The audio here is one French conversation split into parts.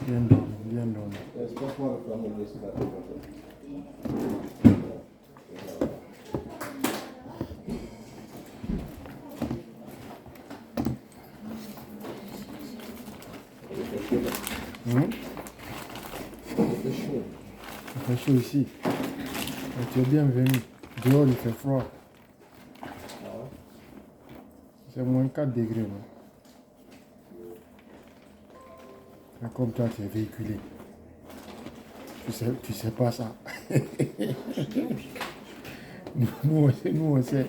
Bien dormi, bien dormi. Il fait chaud ici. Et tu es bienvenu. Dehors, il fait froid. C'est moins 4 degrés. Non? Et comme toi, tu es véhiculé. Tu sais pas ça. nous on sait.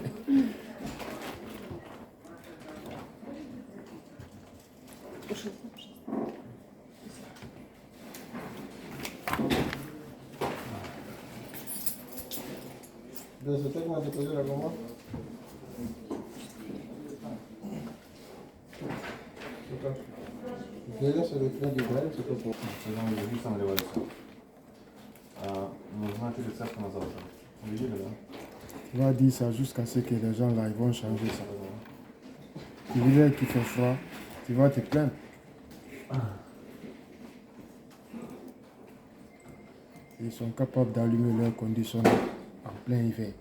Tu vas dire ça jusqu'à ce que les gens là, ils vont changer ça. Tu dirais qu'il fait froid, tu vas te plaindre. Ils sont capables d'allumer leur conditionneur en plein hiver.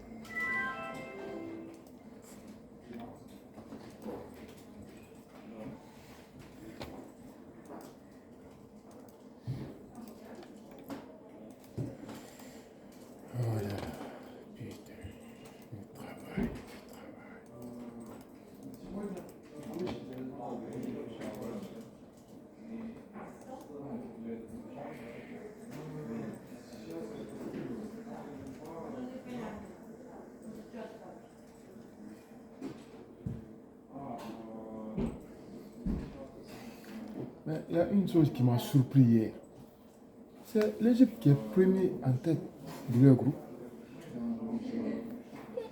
Oh là là, putain, le travail. Mais il y a une chose qui m'a surpris hier. C'est l'Égypte qui est premier en tête de leur groupe.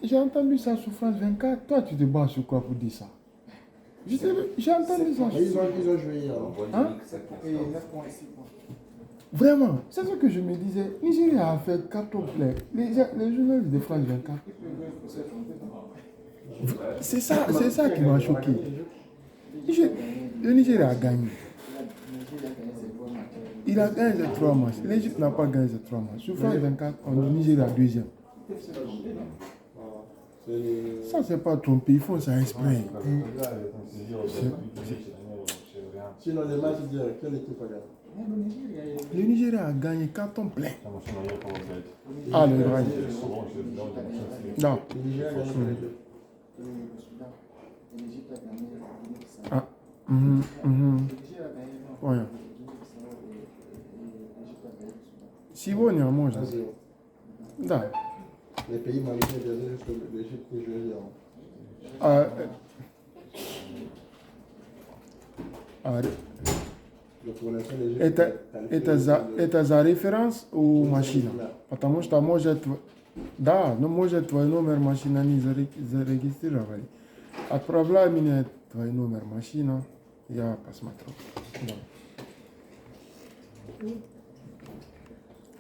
J'ai entendu ça sur France 24. Toi, tu te bats sur quoi pour dire ça? J'ai entendu ça. Ils ont joué hier. Hein? Et 9 points, 6 points. Vraiment, c'est ce que je me disais. Nigeria a fait 14 plays. Les journalistes de France 24. C'est ça qui m'a choqué. Le Nigeria a gagné. Il a gagné les 3 matchs. L'Égypte n'a pas gagné les 3 matchs. Sur France 24, on dit Nigeria deuxième. Ça, c'est pas trompé. Ils font ça exprès. Sinon, les matchs d'hier, quelle équipe a gagné? Le Nigeria a gagné carton plein. Ah, le Iran. Non. Le Nigeria a gagné. Ah. Ouais. Si vous n'y a mangé. Da. Les pays marocains viennent jusqu'à l'Égypte pour jouer hier. Это за референс у машина. Потому что может твой номер машины не зарегистрировали. Отправляй мне твой номер машины, я посмотрю. Да.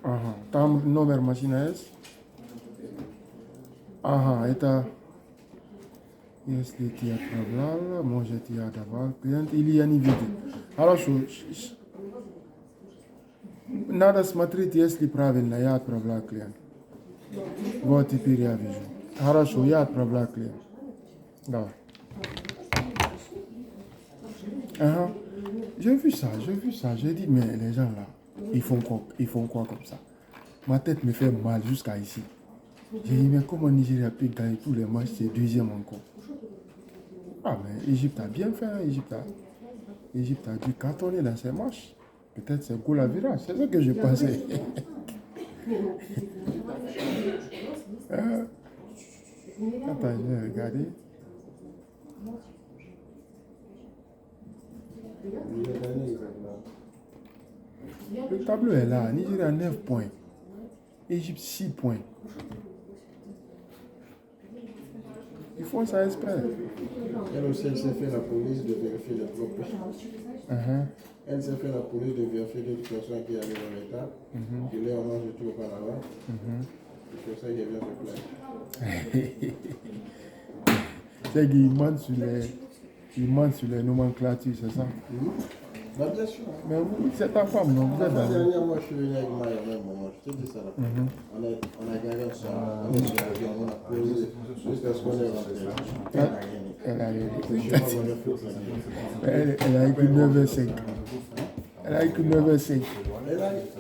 Ага, там номер машины есть? Ага, это... Если ты отправляла, может я давал клиент или я не видел. Хорошо. Надо смотреть, если правильно я отправляю клиент. Вот теперь я вижу. Хорошо, я отправляю клиент. Да. Ага. J'ai vu ça. J'ai dit, mais les gens là, ils font quoi comme ça? Ma tête me fait mal jusqu'à ici. J'ai dit, mais comment Nigeria peut gagner tous les matchs, c'est deuxième encore? Ah, mais l'Égypte a bien fait. L'Égypte a dû cartonner dans ses matchs. Peut-être c'est goal à virage. C'est ça que je pensais. Attends, je vais regarder. Le tableau est là. Nigeria 9 points. Égypte 6 points. Ils font ça exprès. Elle aussi, elle s'est fait la police de vérifier les blocs. Elle s'est fait la police de vérifier d'autres personnes qui allaient dans l'État. Qui les ont mangé tout au Canada. C'est pour ça qu'il vient se plaindre. C'est qu'il ment sur les nomenclatures, c'est ça? Bah, bien sûr. Hein. Mais vous, c'est ta femme, non? Vous êtes La dans dernière, je suis venu avec Maya au même moment. Je te dis ça là. On a gagné ensemble. On est sur l'avion, on a posé jusqu'à ce qu'on est rentré. Elle a Je suis pas venu pour ça. Elle a écrit 9h05. Elle a écrit 9h05.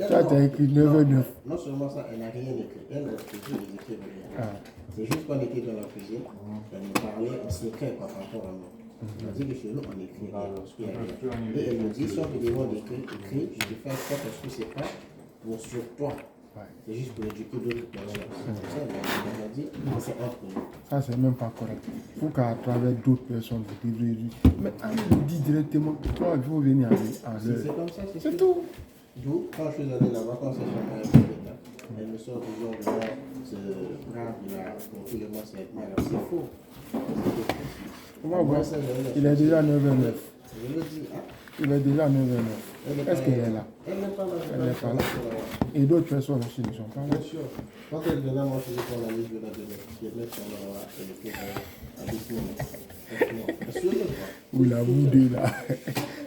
Toi, tu as écrit 9h09. Non seulement ça, elle n'a rien écrit. Elle a écrit, elle écrit rien. C'est juste qu'on était dans la cuisine, elle nous parlait en secret par rapport à nous. Elle a dit que chez nous, on écrit rien. Et elle me dit, si on te demande d'écrire, écris, je te fais ça parce que c'est pas pour sur toi. C'est juste pour éduquer d'autres personnes. C'est ça, elle m'a dit, c'est entre nous. Ça, c'est même pas correct. Il faut qu'à travers d'autres personnes, vous devrez dire. Mais allez lui dire directement, toi, il faut venir à l'heure. C'est comme ça, c'est tout. D'où, quand je suis allé là-bas, quand c'est chacun elle me sort toujours de là, ce brave là, pour tout le monde, c'est faux. On va voir. Il est déjà 9h09. Je le dis, hein? Il est déjà 9h09. Est-ce qu'elle est là? Elle n'est pas là. Elle n'est pas là. Et d'autres personnes aussi ne sont pas là. Bien sûr. Quand elle venait, moi, je disais qu'on a mis de la mettre sur la elle était à Disney. Ou la boudée là.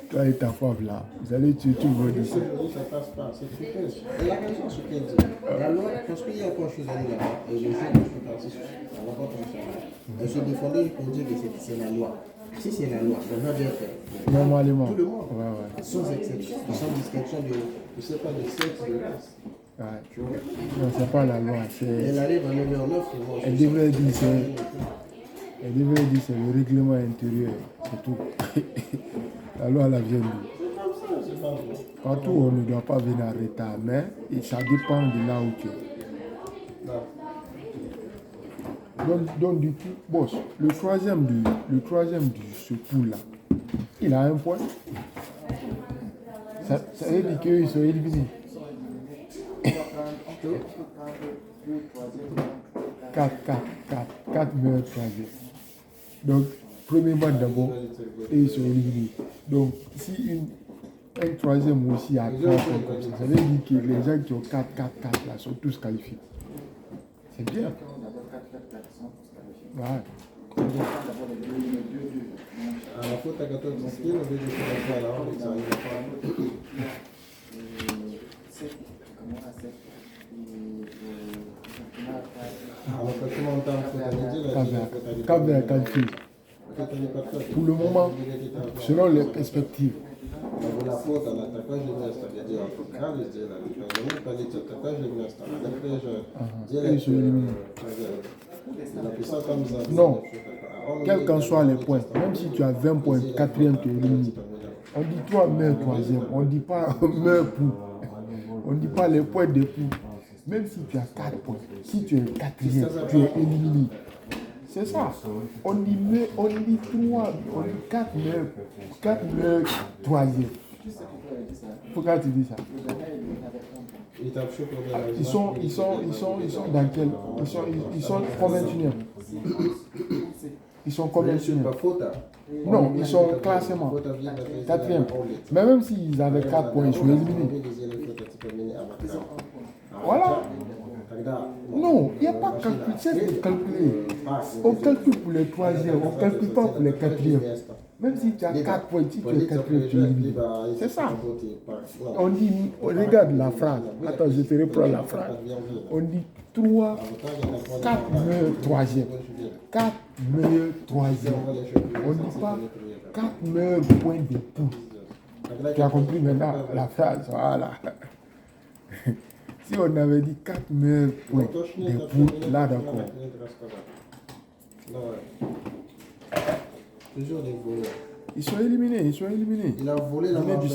Toi et ta femme là. Vous allez tuer tout le monde ici. Ça passe pas. C'est truqueuse. Elle a raison ce qu'elle dit. La loi, parce qu'il y a quand je suis allé là-bas, et le jour où je suis parti, on va pas comme ça. Elle se défendait pour dire que c'est la loi. Si c'est la loi, on va bien faire. Normalement. Tout le monde. Ouais. Sans exception. Sans distinction de, je sais pas, de sexe, de race. Ouais. Tu vois? Non, c'est pas la loi. Elle arrive à 9h09 pour moi. Elle devrait dire c'est le règlement intérieur. C'est tout. La loi la vient d'où? Partout on ne doit pas venir en retard, mais ça dépend de là où tu es. Donc du coup, boss, le troisième du ce pool là, il a un point. Ça veut dire qu'ils sont éliminés. 4 meilleurs troisième. Donc, premièrement d'abord, et ils sont éliminés. Donc, si un troisième aussi a 3 points comme ça veut dire que les gens qui ont 4 là sont tous qualifiés. C'est bien. Ouais. La faute à 14 disquets, on veut dire que c'est la honte, ça arrive pas. Cap-Vert qualifié. Pour le moment, selon les perspectives. La faute à l'attaquant, je vais c'est-à-dire quand je dis Ils sont éliminés. Non, quels qu'en soient les points, même si tu as 20 points, 4e, tu es éliminé. On dit toi meilleur 3e, on ne dit pas meilleur poule. On ne dit pas les points des poules. Même si tu as 4 points, si tu es 4e, tu es éliminé. C'est ça. On dit 3, on dit 4 meilleurs 3e. Pourquoi tu dis ça? Ils sont dans quel? Ils sont conventionnels. Ils sont conventionnels. Non, ils sont classement. 4e. Mais même s'ils avaient 4 points, ils sont éliminés. Voilà. Non, il n'y a pas de calcul. C'est calculer. On calcule pour les 3e, on ne calcule pas pour les 4e. Même si tu as 4 points, si tu es 4e, tu es éliminé. C'est ça. On dit, regarde la phrase. Attends, je te reprends la phrase. On dit 4 meilleurs 3e. 4 meilleurs 3e. On ne dit pas 4 meilleurs points de poule. Tu as compris maintenant la phrase, voilà. Si on avait dit 4 meilleurs points de poule, là d'accord. Toujours des voleurs. Ils sont éliminés. Il a volé la marche.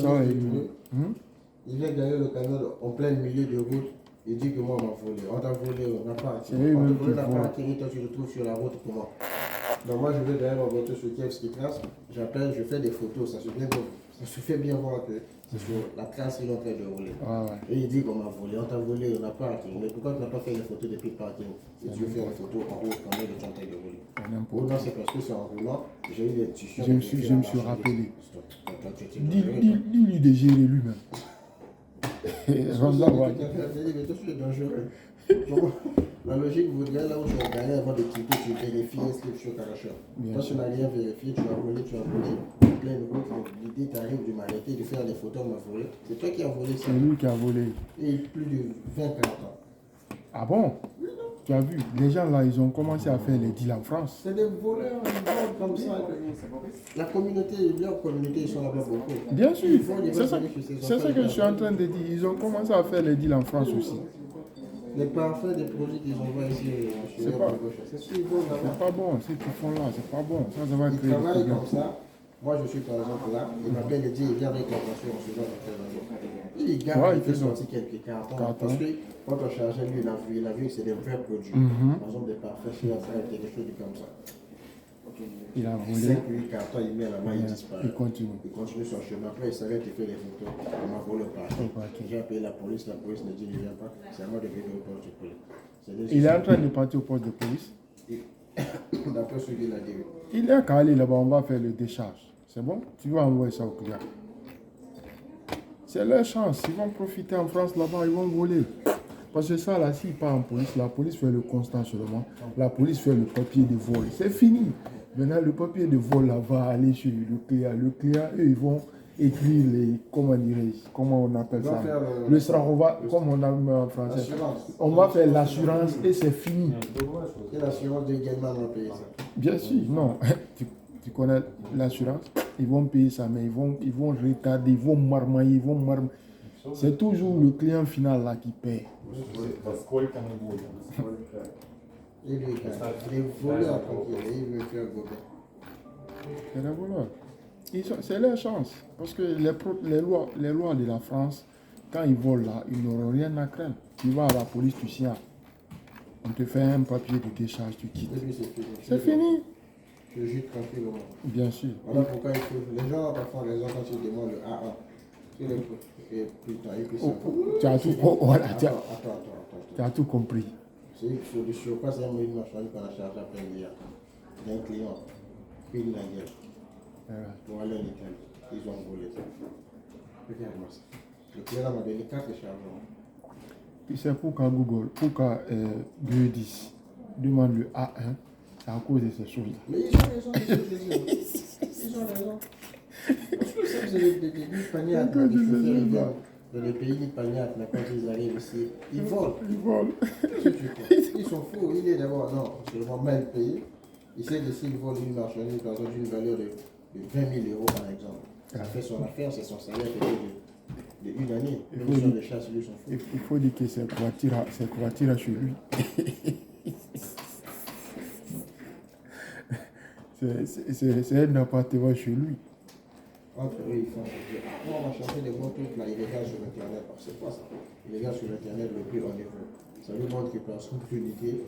Il vient gagner le camion en plein milieu de route. Il dit que moi on m'a volé. On t'a volé, on n'a pas attiré. On t'a volé, on n'a pas attiré, toi tu le trouves sur la route, comment? Donc moi je vais derrière ma voiture sur Kiev qui trace. J'appelle, je fais des photos, ça se fait bien voir que c'est sur la trace qu'il est en train de rouler. Et il dit qu'on m'a volé, on t'a volé, on n'a pas attiré. Mais pourquoi tu n'as pas fait les photos depuis le parking? Et tu fais une photo en route quand même de ton train de rouler. Non, c'est parce que c'est en roulant, j'ai eu des tissus. Je me suis rappelé. Dis-lui de gérer lui-même. La logique voudrait là où tu as gagné avant de quitter, tu vérifies est-ce que tu es caracheur. Toi, tu n'as rien vérifié, tu as volé, plein de route. L'idée dit, tu arrives du m'arrêter, de faire des photos, m'a volé. C'est toi qui as volé ça. C'est lui qui a volé. Et plus de 20-40 ans. Ah bon? Tu as vu, les gens là, ils ont commencé à faire les deals en France. C'est des voleurs, ils volent comme ça. La communauté, leur communauté, ils sont là-bas beaucoup. Bien sûr, Ils vont, ils c'est vont ça, aller chez ces c'est ça enfants, que je suis en train de dire. Ils ont commencé à faire les deals en France aussi. Les parfaits des produits qu'ils envoient ici, C'est pas- c'est sûr, ils vont là-bas. C'est pas bon, ce qu'ils font là, c'est pas bon. Ça va Ils créer des travaillent problèmes. comme ça. Moi, je suis par exemple là. Il m'appelle et dit, il vient avec la voiture, on se voit dans quel endroit. Il garde, Ouais, il il fait fait ça. sortir quelques cartons. Cartons. Parce que quand on chargeait, lui, il a vu que c'est des vrais produits. Mhm. Par exemple, des parfaits, chez ça, quelque chose comme ça. Il a volé, 5-8 cartons, il met la main, il disparaît. il continue. Il continue son chemin. Après, il s'arrête, il fait les photos. Il m'a volé le parquet. J'ai appelé la police me dit, il ne vient pas. C'est à moi de venir au poste de police. Il est en train de partir au poste de police. D'après ce qu'il a dit. Il est qu'à aller là-bas, on va faire le décharge. C'est bon? Tu vas envoyer ça au client. C'est leur chance. Ils vont profiter en France là-bas, ils vont voler. Parce que ça, là, s'il part en police, la police fait le constat seulement. La police fait le papier de vol. C'est fini. Maintenant, le papier de vol là, va aller chez le client. Le client, eux, ils vont écrire les. Comment dirais-je? Comment on appelle ça? Le SRA, comme on a mis en français. On va faire l'assurance et c'est fini. Et l'assurance de Gainman va payer ça. Bien sûr, non. Tu connais l'assurance, ils vont payer ça, mais ils vont retarder, ils vont marmailler, C'est toujours le client final là qui paie. Il est voleur tranquille, il veut faire gober. C'est des voleurs. C'est leur chance. Parce que les lois de la France, quand ils volent là, ils n'auront rien à craindre. Tu vas à la police, tu signes. On te fait un papier de décharge, tu quittes. Et puis c'est fini. C'est fini. Je gîte tranquillement. Bien sûr. Voilà pourquoi il faut. Les gens ont parfois raison quand ils demandent le A1. C'est le et putain, et puis ça. Tu as tout, voilà, Attends. tu as tout compris. C'est sur le surpas, c'est un moyen marchand qu'on a chargé à peine hier. Il y a un client, puis il a guerre. Pour aller en Italie. Ils ont volé ça. Regarde-moi ça. Le client m'a donné 4 chargements. Puis c'est pourquoi Google, pourquoi Biodis demande le A1, c'est à cause de ces choses-là. Mais ils ont raison, ils ont raison. Parce que ça, c'est des paniaques, des chauffeurs, dans les pays des paniaques, quand ils arrivent ici, ils volent. Qu'est-ce que tu crois? Ils sont fous. Il est d'abord, non, seulement mal payé. Il sait que s'il vole une marchandise, par exemple, d'une valeur de 20 000 euros, par exemple, ça fait son affaire, c'est son salaire de une année. Même sur les chasses, lui, sont fous. Il faut dire que c'est voiture chez lui. C'est un appartement chez lui. Entre eux, ils font. On va chercher des bons trucs là, illégaux sur Internet. C'est quoi ça? Illégal sur Internet, le prix on est bon. Ça lui montre que par son unité,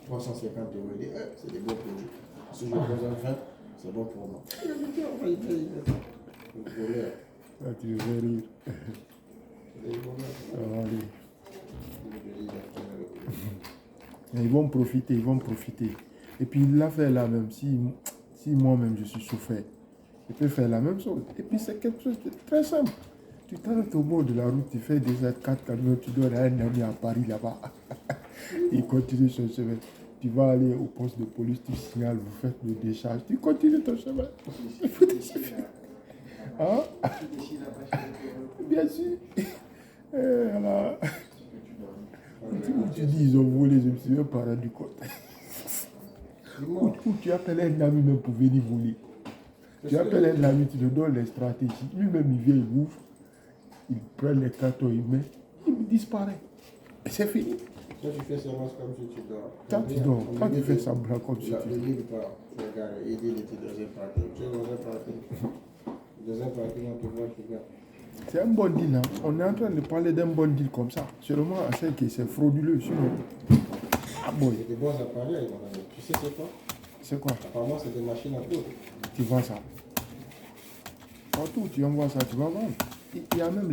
350 euros. Il dit, c'est des bons produits. Si je pose un 20, c'est bon pour moi. Il a dit, on va y payer. Le voleur. Ah, tu veux rire. C'est des voleurs. Ah, allez. Ils vont profiter. Et puis il l'a fait là même, si moi-même je suis souffert, je peux faire la même chose. Et puis c'est quelque chose de très simple. Tu t'arrêtes au bord de la route, tu fais des 4 camions, tu donnes à un ami à Paris là-bas. Il continue son chemin. Tu vas aller au poste de police, tu signales, vous faites le décharge, tu continues ton chemin. Hein? Bien sûr. Voilà. Tu dis ils ont volé, je me suis même pas rendu compte. Ou tu appelles un ami même pour venir voler. Tu appelles un ami, tu lui donnes les stratégies. Lui-même il vient, il ouvre, il prend les cartons, il met, il disparaît. Et c'est fini. Toi, tu fais seulement comme si tu dors. Quand tu dors, quand tu fais semblant comme si tu dors. Le livre part, tu regardes, il dit, il était dans un parking. Tu es dans un parking. Dans un parking, on te voit, tu regardes. C'est un bon deal. Hein. On est en train de parler d'un bon deal comme ça. Seulement, c'est que c'est frauduleux. Sinon. Ah bon. C'est des bons appareils, mon ami. Tu sais c'est quoi? C'est quoi? Apparemment, c'est des machines à coudre. Tu vois ça. Partout, tu envoies ça, tu vas vendre. Il y a même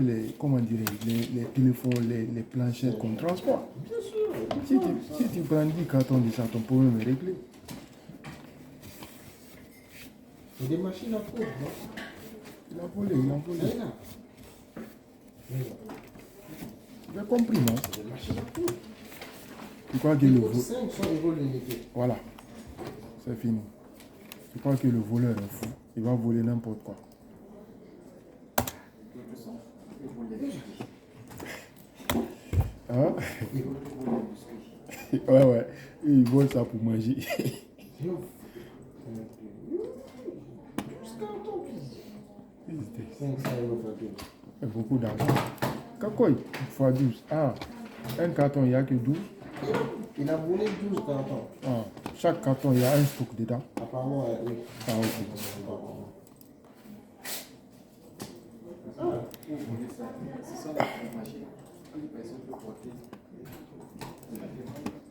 les comment dire, les téléphones, les planchettes qu'on transporte. Bien sûr. Si tu prends 10 cartons de ça, ton problème est réglé. C'est des machines à coudre, non? Il a volé. J'ai compris, non? C'est des machines à coudre. Tu crois qu'il le vaut? 500 euros l'unité. Voilà. C'est fini. Je crois que le voleur est fou. Il va voler n'importe quoi. Hein? Ouais. Il vole ça pour manger. Beaucoup d'argent. Quoi? Fois 12. Ah, un carton, il n'y a que 12. Il a volé 12 cartons. Ah, chaque carton, il y a un stock dedans. Apparemment, oui. Ah, ok.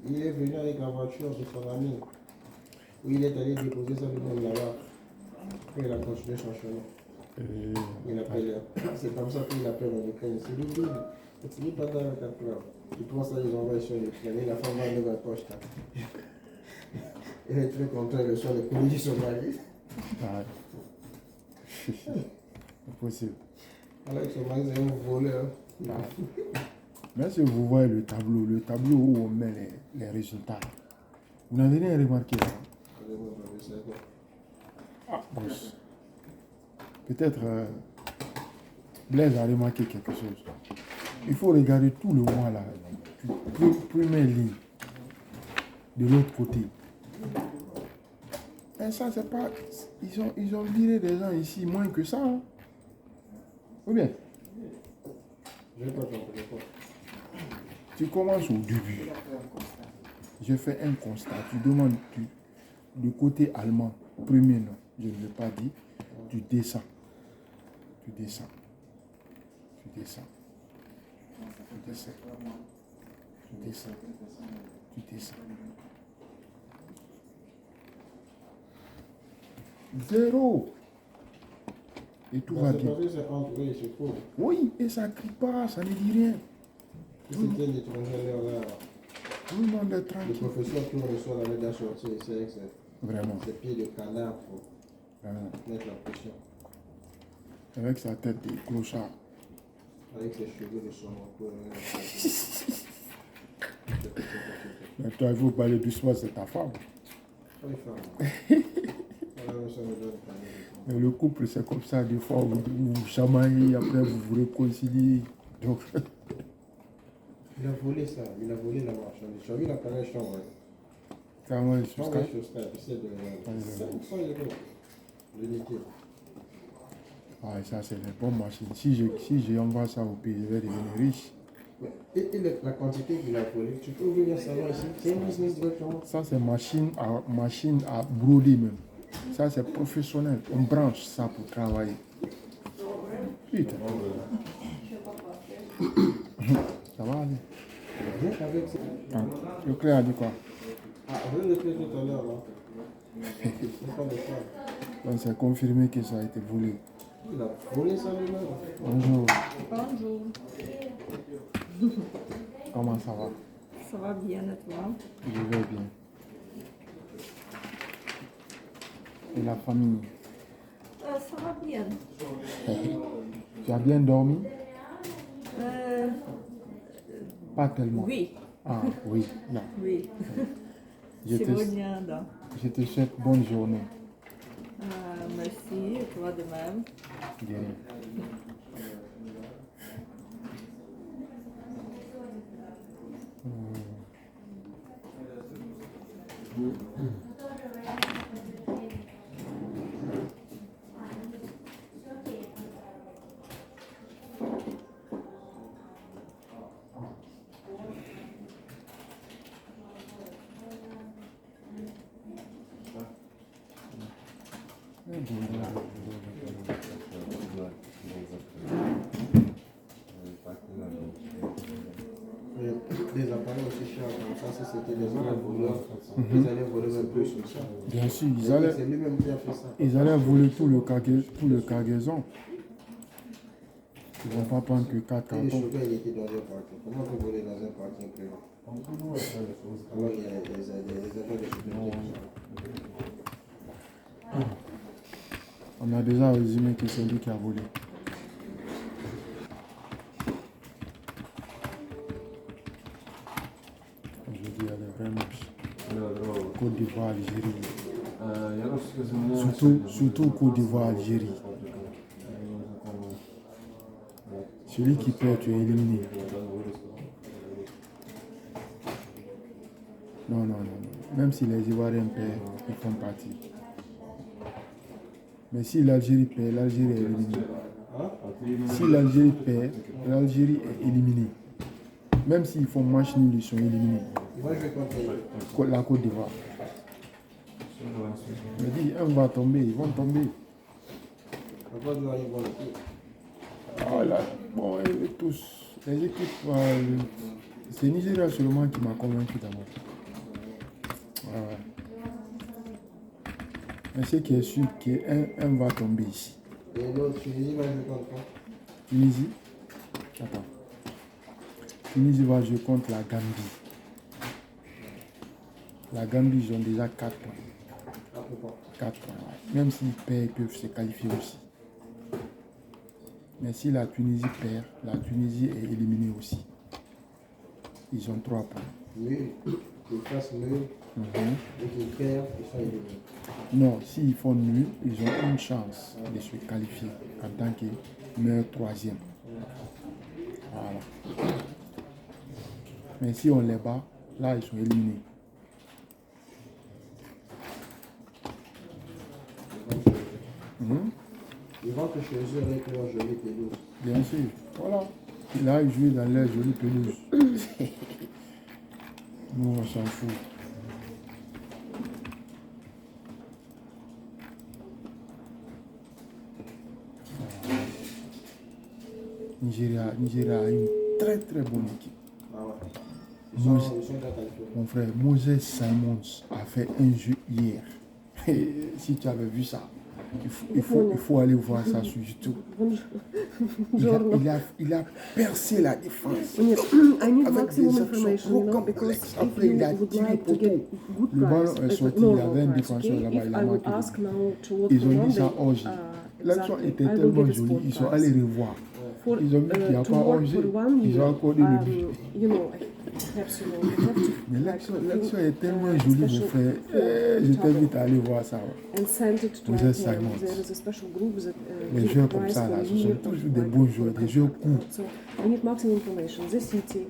Il est venu avec la voiture de son ami, où il est allé déposer sa lui-même là-bas. Puis il a continué son chemin. Il appelle, c'est comme ça qu'il appelle en Ukraine. C'est lui, c'est lui pas dans la 4 heures. Il prend ça, ils envoient sur l'Ukraine. Et la femme va lever la poche. Il est très content, le soir, les policiers sont mariés. C'est possible. Alors que son mari, c'est un voleur. Mais si vous voyez le tableau où on met les résultats, vous n'avez rien remarqué là? Ah, boss. Peut-être Blaise a remarqué quelque chose. Il faut regarder tout le mois là. Première ligne. De l'autre côté. Et ça, c'est pas. Ils ont viré des gens ici moins que ça. Hein? Ou bien? Je n'ai pas compris. Tu commences au début. Je fais un constat. Tu demandes du côté allemand, premier nom, je ne l'ai pas dit. Tu descends. Tu descends. Tu descends. Tu descends. Tu descends. Tu descends. 0. Et tout va bien. Oui, et ça ne crie pas, ça ne dit rien. Tout le monde est tranquille. Le professeur qui reçoit la médaille sortie ici avec Vraiment. ses pieds de canard pour Vraiment. mettre la pression. Avec sa tête de clochard. Avec ses cheveux de son manteau. Mais toi, il faut parler doucement, c'est ta femme. Mais le couple, c'est comme ça, des fois, vous chamaillez, après vous vous réconciliez. Donc... Il a volé ça, il a volé la marchandise. Tu as vu la pareille chambre? Ça va, je suis Chambre c'est de 500 € l'unité. Ah, ça, c'est les bonnes machines. Si j'envoie ça au pays, je vais devenir riche. Et la quantité qu'il a volée, tu peux venir savoir ici. C'est un business directement. Ça, c'est machine à broder même. Ça, c'est professionnel. On branche ça pour travailler. Putain. Ça va aller. Rien qu'avec ça. Ah, le clé a dit quoi? Ah, rien de fait tout à l'heure là. C'est pas le cas. Donc, c'est confirmé que ça a été volé. Il a volé ça lui-même. Bonjour. Bonjour. Comment ça va? Ça va bien et toi? Je vais bien. Et la famille? Ça va bien. Tu as bien dormi? Pas tellement. Oui. Ah oui, non. Oui. Je te souhaite bonne journée. Merci, et toi de même. Bien. Des appareils aussi chers comme ça, si c'était des vrais voleurs, ils allaient voler même plus que ça. Bien sûr, C'est lui-même qui a fait ça. ils allaient voler tout le cargaison. Ils ne vont pas prendre que 4 Et le cartons. chauffeur, il était dans un parking. Comment on peut voler dans un parking privé? Alors, il y a des affaires de sécurité. On a déjà résumé que c'est lui qui a volé. Je dis, elle est vraiment moche. Côte d'Ivoire, Algérie. Surtout Côte d'Ivoire, Algérie. Celui qui perd, tu es éliminé. Non, non, non, non. Même si les Ivoiriens perdent, ils font partie. Mais si l'Algérie perd, l'Algérie est éliminée. Si l'Algérie perd, l'Algérie est éliminée. Même s'ils font match nul, ils sont éliminés. La Côte d'Ivoire. Je me dis, un va tomber, ils vont tomber. Ah là, bon, et tous. Les équipes, c'est Nigeria seulement qui m'a convaincu d'abord. Ouais. Mais ce qui est sûr, qu'un va tomber ici. Et l'autre, Tunisie va jouer contre quoi? Tunisie. Attends. Tunisie va jouer contre la Gambie. La Gambie, ils ont déjà 4 points. 4 points, ouais. Même s'ils perdent, ils peuvent se qualifier aussi. Mais si la Tunisie perd, la Tunisie est éliminée aussi. Ils ont 3 points. Nul, ils fassent nul, et qu'ils perdent, ils sont éliminés. Non, s'ils font nul, ils ont une chance de se qualifier en tant que meilleur troisième. Voilà. Mais si on les bat, là, ils sont éliminés. Ils vont te choisir avec leur jolie pelouse. Bien sûr. Voilà. Là, ils jouent dans leur jolie pelouse. Nous, on s'en fout. Nigeria a une très très bonne équipe. Ah ouais. Ils sont déjà qualifiés. Mon frère Moses Simons a fait un jeu hier. Et si tu avais vu ça, il faut aller voir ça sur YouTube. Il a percé la défense. I need Avec maximum des information, actions because complexes. if Après, il a you would tiré like to poteau. get good Le ballon price, est sorti, no, il y avait un price, défenseur okay? là-bas, If il a I will marqué. ask now to what Ils ont Monday, dit ça hors jeu. L'action exactly, était I will tellement get a jolie, sport ils sont price. allés revoir. For, Ils ont vu qu'il n'y a to pas work hors jeu. for 1 Ils year, ont accordé le but. you know, perhaps you know, you have to Mais like, l'action est tellement a jolie, mon special frère. form Je tableau t'invite à aller voir ça. Ouais. and send it to Moses IPM. Simons. There is a special group that Les give joueurs comme price ça, for là, a ce sont year toujours of des like bons for joueurs, a des joueurs contract. courts. So I need maximum information. The city,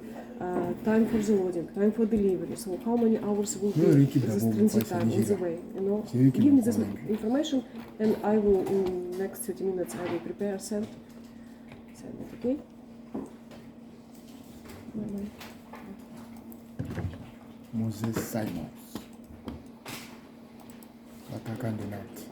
time for the loading, time for delivery. So how many hours will Nous, be l'équipe this d'abord, transit c'est time on the Nigeria. way? You know, C'est eux qui give m'ont me this convaincu. information, and I will in next 30 minutes I will prepare send it. Okay. Bye-bye. Moses Simons, l'attaquant de Nantes.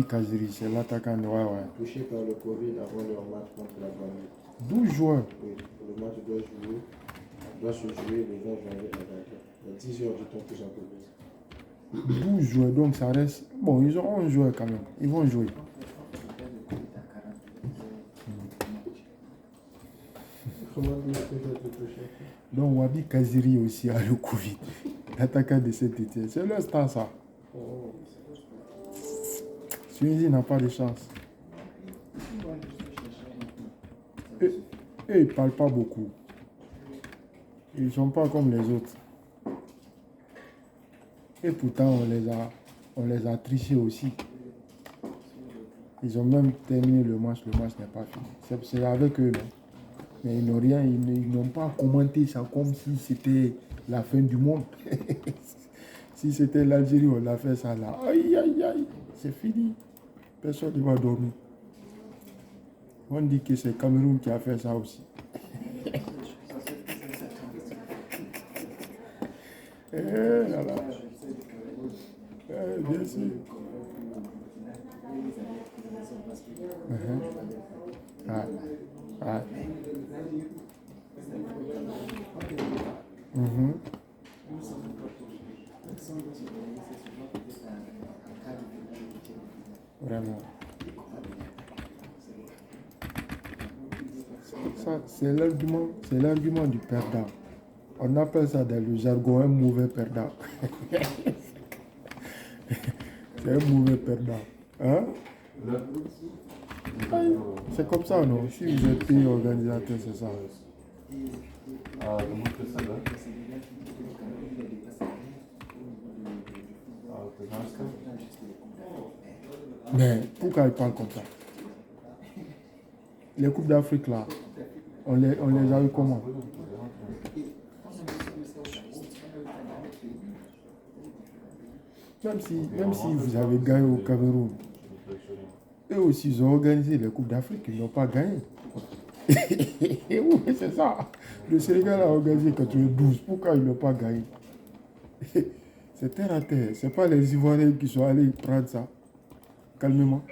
Kaziri, c'est l'attaquant de ouais. Touché par le Covid avant leur match contre la Gambie. 12 joueurs. Oui, le match doit se jouer le 20 janvier à 20h. Il y a 10 heures du temps qu'ils ont posé. 12 joueurs, donc ça reste. Bon, ils ont 11 joueurs quand même. Ils vont jouer. Comment dire que je vais toucher? Donc Wabi Kaziri aussi a le Covid. L'attaquant de cette été. C'est leur star ça. Oh. Tunisie n'a pas de chance. Eux, ils ne parlent pas beaucoup. Ils ne sont pas comme les autres. Et pourtant, on les a trichés aussi. Ils ont même terminé le match n'est pas fini. C'est avec eux, non? Mais ils n'ont rien, ils n'ont pas commenté ça comme si c'était la fin du monde. Si c'était l'Algérie, on a fait ça là. Aïe, aïe, aïe, c'est fini. Personne ne va dormir. On dit que c'est Cameroun qui a fait ça aussi. Bien sûr. Ouais. Ouais. Mhm. Vraiment. Ça, c'est l'argument du perdant. On appelle ça dans le jargon un mauvais perdant. C'est un mauvais perdant. Hein? Aïe. C'est comme ça, non? Si vous êtes pays organisateur, c'est ça. Ah, montre ça là. Ah, t'es dans ça? Mais pourquoi il parle comme ça? Les Coupes d'Afrique, là, on les a eu comment? Même si vous avez gagné au Cameroun, eux aussi, ils ont organisé les Coupes d'Afrique, ils n'ont pas gagné. Oui, c'est ça. Le Sénégal a organisé 92. Pourquoi ils n'ont pas gagné? C'est terre à terre. Ce n'est pas les Ivoiriens qui sont allés prendre ça. Calmement.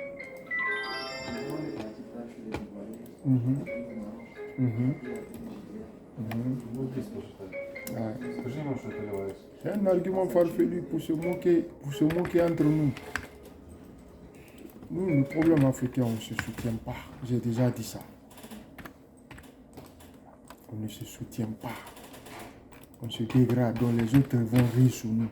Mhm. Mhm. Mhm. Ouais. C'est un argument farfelu pour se moquer entre nous. Nous, le problème africain, on ne se soutient pas. J'ai déjà dit ça. On ne se soutient pas. On se dégrade, donc les autres vont rire sur nous.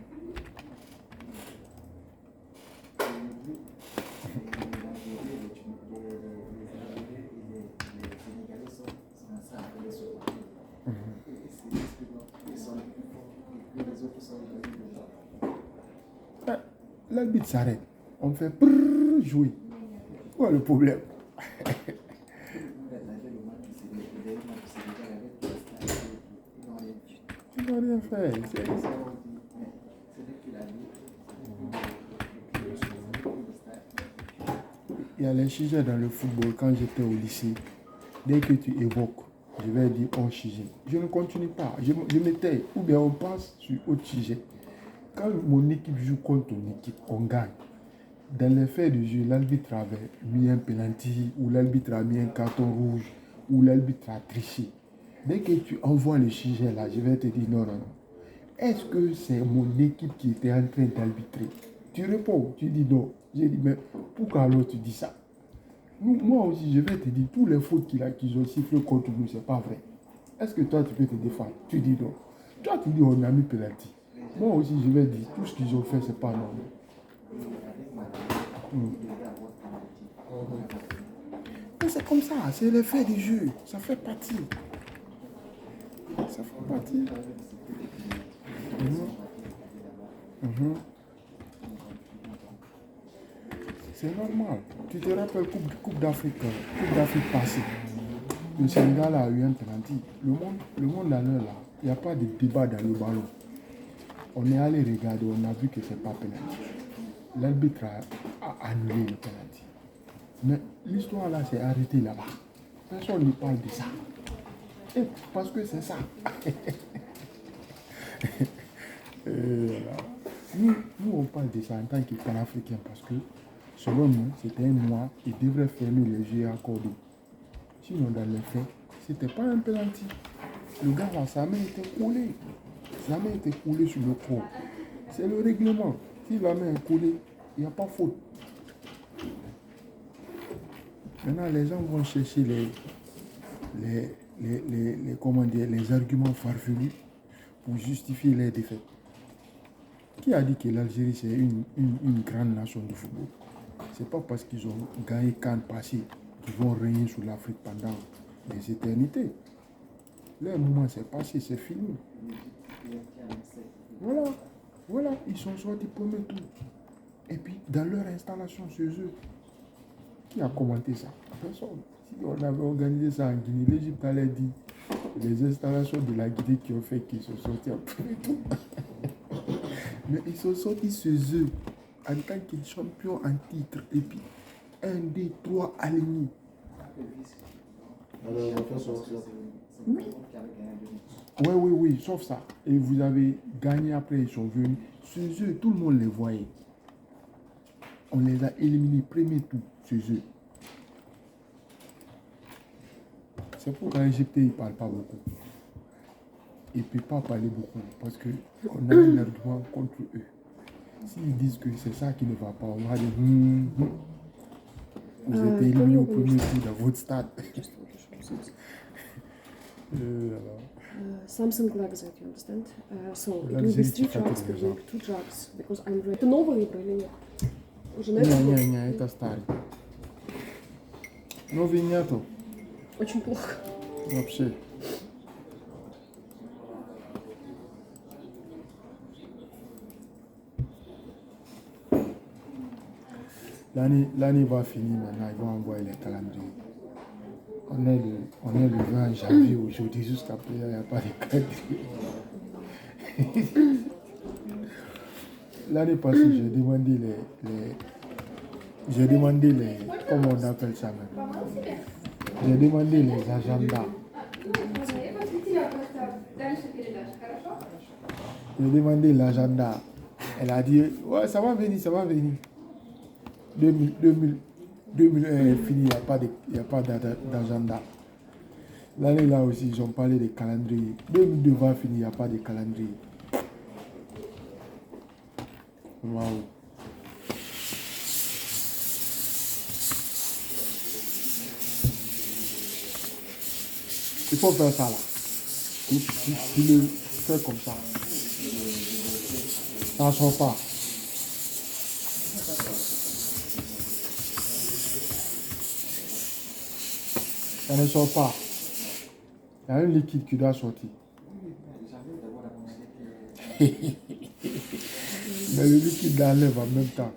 L'arbitre s'arrête. On fait prrrr, jouer. Quoi le problème? Ils n'ont rien fait. Il y a les sujets dans le football. Quand j'étais au lycée, dès que tu évoques, je vais dire un sujet. Je ne continue pas. Je m'étais. Ou bien on passe sur autre sujet. Quand mon équipe joue contre ton équipe, on gagne. Dans les faits de jeu, l'arbitre avait mis un penalty, ou l'arbitre a mis un carton rouge, ou l'arbitre a triché. Dès que tu envoies le sujet là, je vais te dire non. Est-ce que c'est mon équipe qui était en train d'arbitrer? Tu réponds, tu dis non. J'ai dit, mais pourquoi alors tu dis ça? Moi aussi, je vais te dire, tous les fautes qu'ils ont sifflé contre nous, c'est pas vrai. Est-ce que toi, tu peux te défendre? Tu dis non. Toi, tu dis, on a mis penalty. Moi aussi, je vais dire, tout ce qu'ils ont fait, c'est pas normal. Mais c'est comme ça, c'est l'effet du jeu. Ça fait partie. Ça fait partie. C'est normal. Tu te rappelles Coupe d'Afrique passée. Le Sénégal a eu un penalty. Le monde à l'heure là, il n'y a pas de débat dans le ballon. On est allé regarder, on a vu que c'est pas penalty. L'arbitre a annulé le penalty. Mais l'histoire là s'est arrêtée là-bas. Personne ne parle de ça. Et parce que c'est ça. Nous, on parle de ça en tant que panafricain parce que, selon nous, c'était un mois qui devrait fermer les yeux accordés. Sinon, dans les faits, c'était pas un penalty. Le gars là, sa main était collée. Sa main était collée sur le corps. C'est le règlement. Si la main est collée, il n'y a pas faute. Maintenant, les gens vont chercher les arguments farfelus pour justifier les défaites. Qui a dit que l'Algérie c'est une grande nation de football? C'est pas parce qu'ils ont gagné Cannes passé qu'ils vont régner sur l'Afrique pendant des éternités. Leur moment c'est passé, c'est fini. Voilà, ils sont sortis premier tour. Et puis dans leur installation chez eux, qui a commenté ça? Personne. Si on avait organisé ça en Guinée, l'Égypte allait dire les installations de la Guinée qui ont fait qu'ils sont sortis en premier tour. Mais ils sont sortis chez eux en tant que champions en titre. Et puis 1, 2, 3 alignés. Alors on va faire sortir. Oui, sauf ça. Et vous avez gagné après, ils sont venus. Chez eux, tout le monde les voyait. On les a éliminés premier tour chez eux. C'est pourquoi l'Égypte, ils ne parlent pas beaucoup. Ils ne peuvent pas parler beaucoup parce qu'on a un argument contre eux. S'ils disent que c'est ça qui ne va pas, on va dire vous êtes éliminé au premier tour dans votre stade. Something like that, you understand? So it Like will be zeriti 3 tracks fatto between esatto. 2 tracks because I'm ready. Это новый выбор или нет? Уже на Не, это старый. Новый нету. Очень плохо. Вообще. L'année va finir maintenant, ils vont envoyer les calendriers. On est le 20 janvier aujourd'hui, jusqu'à présent, il n'y a pas de calendrier. L'année passée, j'ai demandé les, comment on appelle ça même? J'ai demandé les agendas. J'ai demandé l'agenda. Elle a dit, ouais, ça va venir, ça va venir. 2000 est fini, il n'y a pas d'agenda. L'année là aussi, ils ont parlé des calendriers. 2002 va finir, il n'y a pas de calendrier. Waouh. Il faut faire ça là. Tu le fais comme ça. Ça ne sort pas. Ça ne sort pas. Il y a un liquide qui doit sortir. Mais le liquide l'enlève en même temps.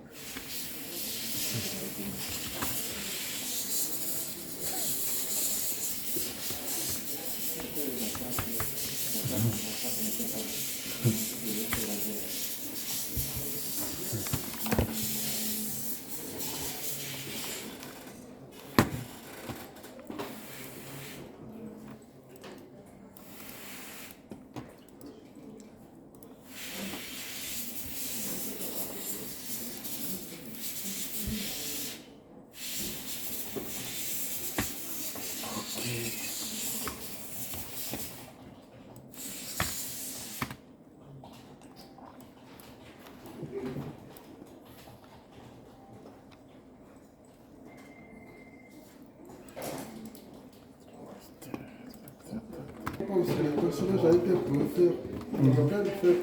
Les personnages a été préféré. On est en train de faire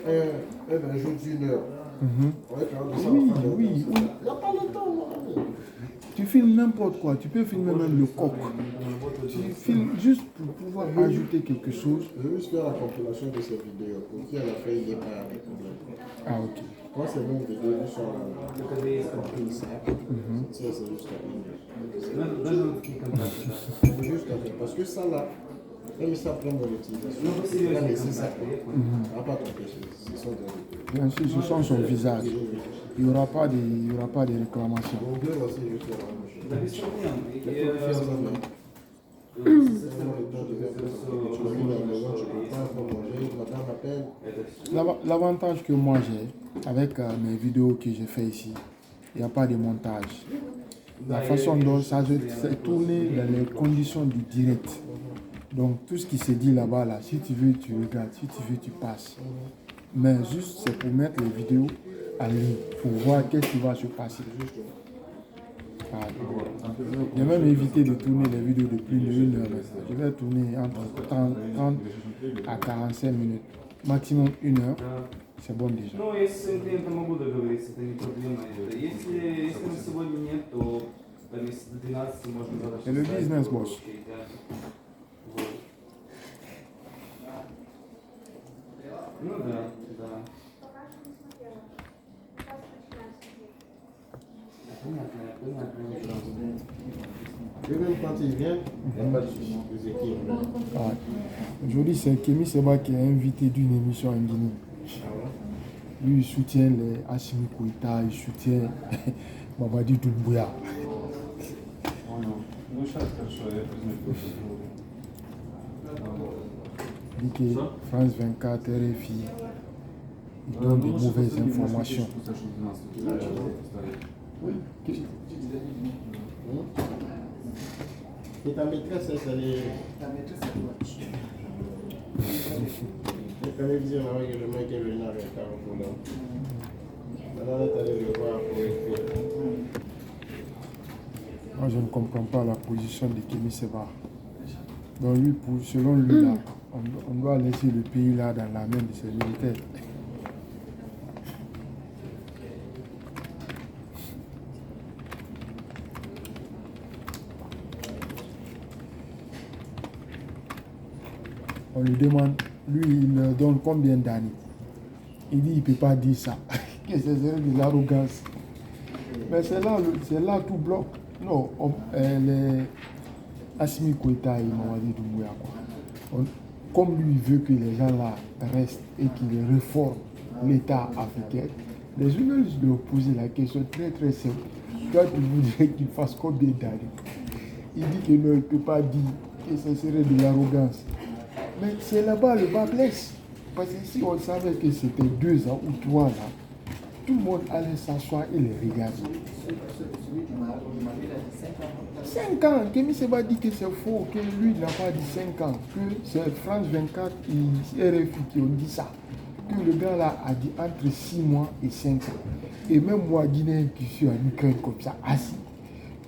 un ajout d'1 heure. On est capable de ça. Oui. Il n'y a pas le temps, mon ami. Tu filmes n'importe quoi, tu peux filmer même le coq. Tu filmes juste pour pouvoir ajouter quelque chose. Je vais juste faire la compilation de ces vidéos pour qu'à la fin, il n'y ait pas de problème. Ah ok. Quand ces mêmes vidéos sont comprises, c'est juste parce que ça là, même ça prend mon utilisation, c'est pas nécessaire. On ne va pas t'empêcher, ce sont des vidéos. Bien sûr, ce sont son visage. Il n'y aura pas de réclamations. Mon Dieu, aussi, je fais la même chose. Tu peux faire ça, mais L'avantage que moi j'ai avec mes vidéos que j'ai fait ici, il n'y a pas de montage. La façon dont ça s'est tourné dans les conditions du direct. Donc tout ce qui se dit là-bas, là, si tu veux, tu regardes, si tu veux, tu passes. Mais juste, c'est pour mettre les vidéos en ligne, pour voir qu'est-ce qui va se passer. J'ai même évité de tourner les vidéos de plus d'1 heure. Je vais tourner entre 30 à 45 minutes. Maximum 1 heure. C'est bon déjà. Ну, если с своим клиентом могу договориться, это не проблема. Если на сегодня нет, то там, если до 12 можно завтра. C'est le business, boss. Вот. Ну да, да. Понятно. Et même quand il vient, il n'y a pas de souci. Les équipes. Ouais. Aujourd'hui, c'est Kémy Seba qui est invité d'une émission en Guinée. Lui, il soutient les Assimi Koïta, il soutient Mamadi Doumbouya. Понял. Ну, сейчас хорошо, я возьму Il dit que France 24, RFI, ils donnent des mauvaises informations. Oui. Et ta maîtresse, elle est. Elle fallait dire là que le mec est venu avec un problème. Maintenant, elle est allée le voir pour écrire. Moi, je ne comprends pas la position de Kémy Séba. Donc, lui, selon lui, là, on doit laisser le pays là dans la main de ses militaires. On lui demande, lui, il leur donne combien d'années. Il dit, il ne peut pas dire ça. Que c'est de l'arrogance. Mais c'est là tout bloque. Non, Assimi Koïta et Mamadi Doumbouya, quoi. Comme lui veut que les gens là restent et qu'il réforme l'État africain, les journalistes lui ont posé la question très très simple. Toi, tu voudrais qu'il fasse combien d'années? Il dit que non, il ne peut pas dire que ce serait de l'arrogance. Mais c'est là-bas le bas blesse. Parce que si on savait que c'était 2 ans ou 3 ans, tout le monde allait s'asseoir et les regarder. 5 ans, Kémy Séba dit que c'est faux, que lui il n'a pas dit 5 ans, que c'est France 24 et RFI qui ont dit ça. Que le gars là a dit entre 6 mois et 5 ans. Et même moi, Guinéen qui suis en Ukraine comme ça, assis,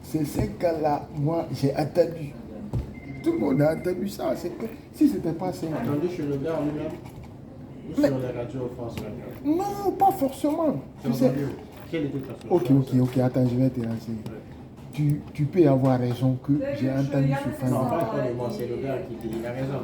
ces 5 ans là, moi j'ai attendu. Tout le monde a entendu ça. C'est que, si ce n'était pas 5 ans. Entendu chez le gars lui-même ou sur les radios France 24? Non, pas forcément. Tu sais. Quelle était ta source? Ok, attends, je vais te renseigner. Tu peux avoir raison que j'ai entendu ce fan. Non, pas moi, c'est le gars qui dit, il a raison.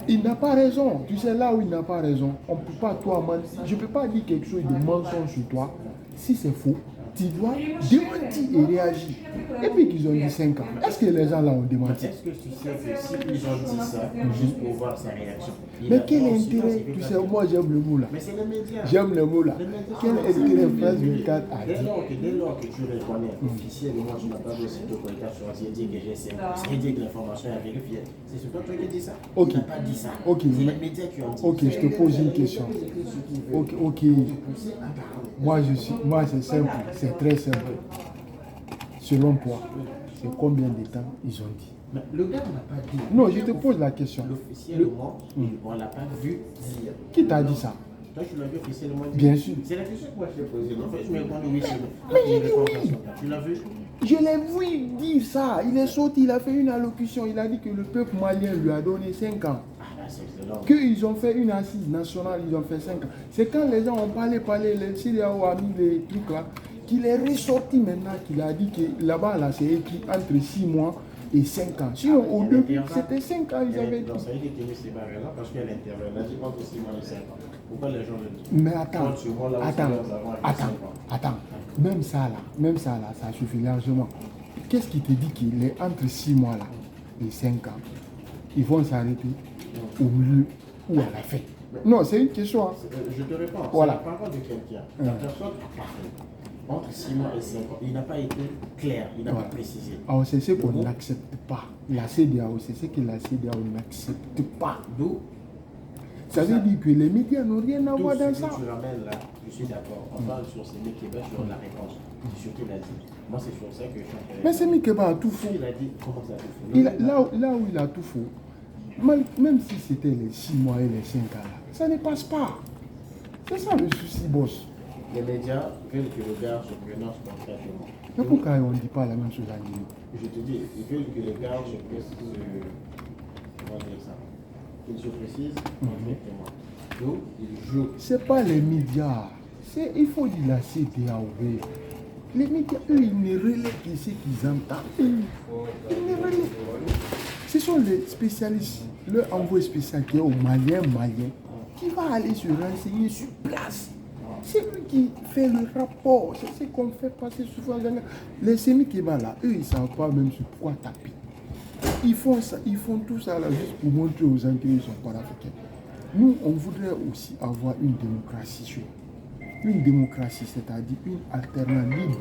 Il n'a pas raison. Tu sais, là où il n'a pas raison, on ne peut pas toi mentir. Je ne peux pas dire quelque chose de mensonge sur toi. Si c'est faux, tu dois démentir et réagir. Et puis qu'ils ont dit 5 ans. Est-ce que les gens là ont démenti? Est-ce que tu sais que s'ils ont dit ça, juste pour voir sa réaction? Mais quel intérêt? Tu sais, moi j'aime le mot là. Mais c'est les médias. J'aime le mot là. Quel intérêt France 24 a dit? Dès lors que tu reconnais officiellement, tu n'as pas de site de contact sur un dit que j'ai 5 ans, c'est dit que l'information est vérifiée. C'est sur toi qui dis ça. Ok. Tu n'as pas dit ça. Ok. C'est les médias qui ont dit. Ok, je te pose une question. Ok. Moi c'est simple, c'est très simple. Selon toi, c'est combien de temps ils ont dit? Mais le gars n'a pas dit. Non, je te pose la question. Officiellement, on ne l'a pas vu dire. Qui t'a dit ça? Toi, tu l'as vu officiellement dire. Bien sûr. C'est la question que moi je t'ai posée. En fait, je me réponds oui, c'est non. Mais j'ai dit oui. Tu l'as vu? Je l'ai vu dire ça. Il est sorti, il a fait une allocution. Il a dit que le peuple malien lui a donné 5 ans. C'est excellent. Qu'ils ont fait une assise nationale, ils ont fait 5 ans. C'est quand les gens ont parlé, les CDAO a mis les trucs là, qu'il est ressorti maintenant, qu'il a dit que là-bas, là, c'est écrit entre 6 mois et 5 ans. Sinon, au début, c'était 5 ans, ils avaient dit. Non, ça veut dire que c'est pas raison parce qu'elle intervient. Elle a dit entre 6 mois et 5 ans. Pourquoi les gens le disent? Mais attends. Même ça là, ça suffit largement. Qu'est-ce qui te dit qu'il est entre 6 mois là et 5 ans? Ils vont s'arrêter au milieu ou à la fin? Non, c'est une question. Hein. Je te réponds. Voilà. C'est la parole de quelqu'un. La personne a parlé. Entre 6 mois et 5 ans, il n'a pas été clair, il n'a pas précisé. Alors c'est ce qu'on n'accepte pas. La CEDEAO, c'est ce que la CEDEAO n'accepte pas. D'où ça veut dire que les médias n'ont rien à voir dans ça. Tu ramènes là, je suis d'accord. On parle sur Sémi Keba sur la réponse. C'est ce qu'il a dit. Moi, c'est sur ça que je suis intéressé. Mais Sémi Keba a tout faux. Il a dit comment ça a tout faux. Là où il a tout faux, même si c'était les 6 mois et les 5 ans, ça ne passe pas. C'est ça le souci, boss. Les médias veulent que le gars se prononce concrètement. Mais pourquoi on ne dit pas la même chose en Guinée? Je te dis, ils veulent que le gars se comment dire ça? Il se précise concrètement. Donc, il joue. C'est pas les médias. Il faut dire la CEDEAO. Les médias, eux, ils ne relaient que ce qu'ils entendent. Ils ne relaient. Ce sont les spécialistes, le envoyé spécial qui est au Malien, qui va aller se renseigner sur place. C'est lui qui fait le rapport. C'est ce qu'on fait passer souvent. Les Sémi Keba là, eux, ils ne savent pas même sur quoi taper. Ils font ça, ils font tout ça là juste pour montrer aux gens qu'ils sont panafricains. Nous, on voudrait aussi avoir une démocratie. Une démocratie, c'est-à-dire une alternance libre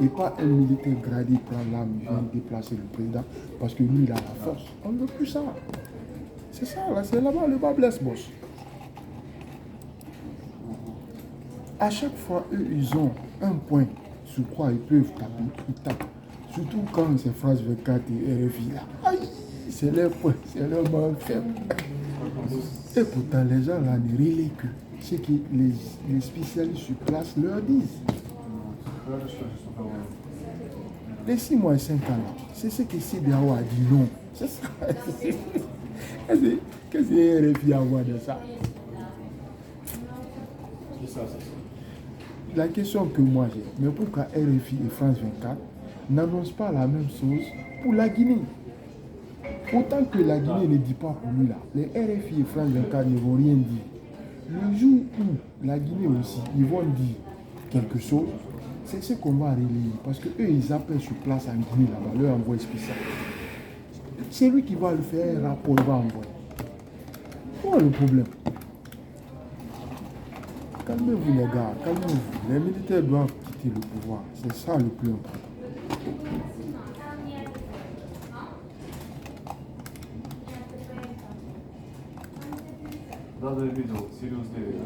et pas un militaire gradé prendre l'arme, vient déplacer le président parce que lui, il a la force. On ne veut plus ça. C'est ça, là, c'est là-bas le bas blesse, boss. À chaque fois, eux, ils ont un point sur quoi ils peuvent taper. Ils tapent Surtout quand c'est France 24 et RFI là. Aïe, c'est leur point, c'est leur main faible. Et pourtant, les gens là ne relaient que ce que les spécialistes sur place leur disent. Хорошо, что кого. Les 6 mois et 5 ans là, c'est ce que CDAO a dit non. C'est ça. Qu'est-ce que RFI a à voir de ça? C'est ça, c'est ça. La question que moi j'ai, mais pourquoi RFI et France 24 n'annoncent pas la même chose pour la Guinée? Autant que la Guinée ne dit pas pour lui là, les RFI et France 24 ne vont rien dire. Le jour où la Guinée aussi, ils vont dire quelque chose, c'est ce qu'on va relayer. Parce que eux, ils appellent sur place en Guinée là-bas, leur envoyé spécial. C'est lui qui va le faire, un rapport, il va envoyer. Quoi le problème? Calmez-vous les gars, calmez-vous. Les militaires doivent quitter le pouvoir. C'est ça le plus important. Да, я видел, Сириус 9, да?